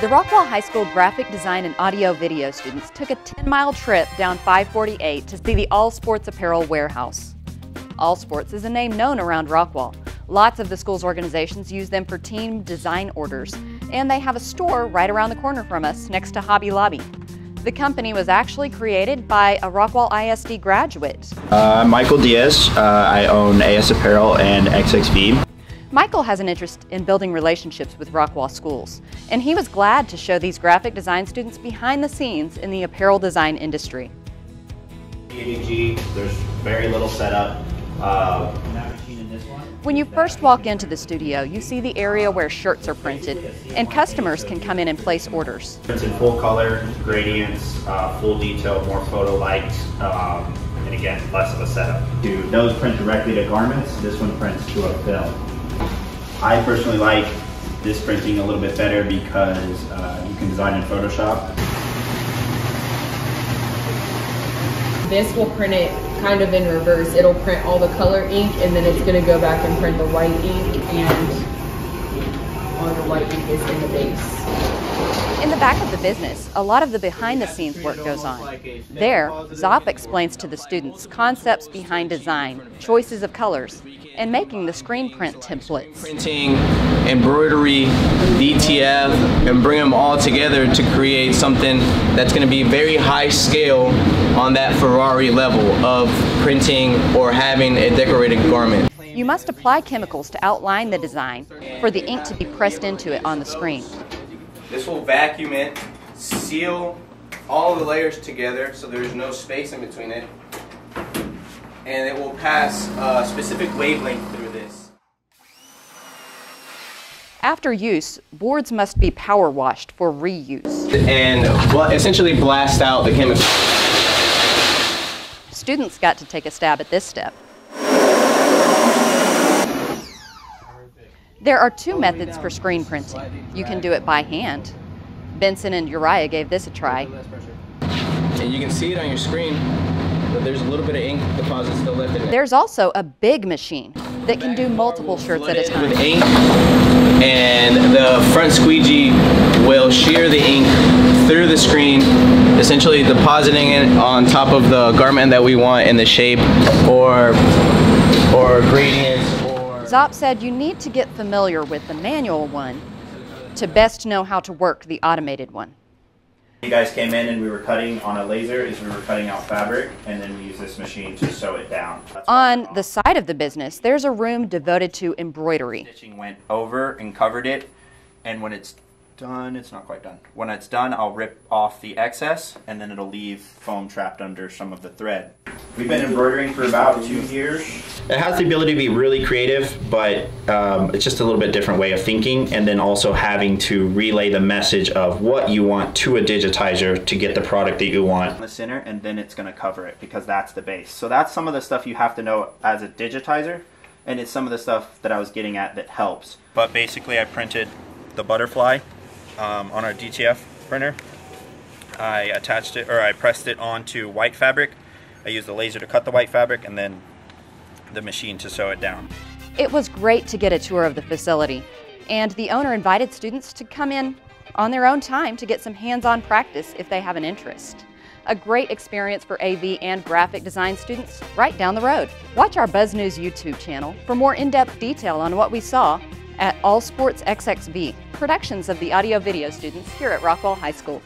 The Rockwall High School graphic design and audio video students took a 10-mile trip down 548 to see the All Sports Apparel warehouse. All Sports is a name known around Rockwall. Lots of the school's organizations use them for team design orders, and they have a store right around the corner from us next to Hobby Lobby. The company was actually created by a Rockwall ISD graduate. I'm Michael Diaz. I own AS Apparel and XXV. Michael has an interest in building relationships with Rockwall schools, and he was glad to show these graphic design students behind the scenes in the apparel design industry. ADG, there's very little setup. When you first walk into the studio, you see the area where shirts are printed, and customers can come in and place orders. It's in full color, gradients, full detail, more photo-like, and again, less of a setup. Those print directly to garments, this one prints to a film. I personally like this printing a little bit better because you can design in Photoshop. This will print it kind of in reverse. It'll print all the color ink and then it's going to go back and print the white ink, and all the white ink is in the base. In the back of the business, a lot of the behind-the-scenes work goes on. There, Zop explains to the students concepts behind design, choices of colors, and making the screen print templates. Printing, embroidery, DTF, and bring them all together to create something that's going to be very high scale on that Ferrari level of printing or having a decorated garment. You must apply chemicals to outline the design for the ink to be pressed into it on the screen. This will vacuum it, seal all the layers together so there's no space in between it, and it will pass a specific wavelength through this. After use, boards must be power washed for reuse. And essentially blast out the chemicals. Students got to take a stab at this step. There are two methods for screen printing. You can do it by hand. Benson and Uriah gave this a try. And you can see it on your screen, but there's a little bit of ink deposit still left in it. There's also a big machine that can do multiple shirts at a time. With ink, and the front squeegee will shear the ink through the screen, essentially depositing it on top of the garment that we want in the shape or gradients. Zop said you need to get familiar with the manual one to best know how to work the automated one. You guys came in and we were cutting on a laser, we were cutting out fabric, and then we use this machine to sew it down. On the side of the business, there's a room devoted to embroidery. Stitching went over and covered it, and when it's done, it's not quite done. When it's done, I'll rip off the excess, and then it'll leave foam trapped under some of the thread. We've been embroidering for about 2 years. It has the ability to be really creative, but it's just a little bit different way of thinking, and then also having to relay the message of what you want to a digitizer to get the product that you want. In the center, and then it's going to cover it because that's the base. So that's some of the stuff you have to know as a digitizer, and it's some of the stuff that I was getting at that helps. But basically I printed the butterfly on our DTF printer. I attached it, or I pressed it onto white fabric. I used the laser to cut the white fabric and then the machine to sew it down. It was great to get a tour of the facility, and the owner invited students to come in on their own time to get some hands-on practice if they have an interest. A great experience for AV and graphic design students right down the road. Watch our Buzz News YouTube channel for more in-depth detail on what we saw at All Sports XXV, productions of the audio video students here at Rockwall High School.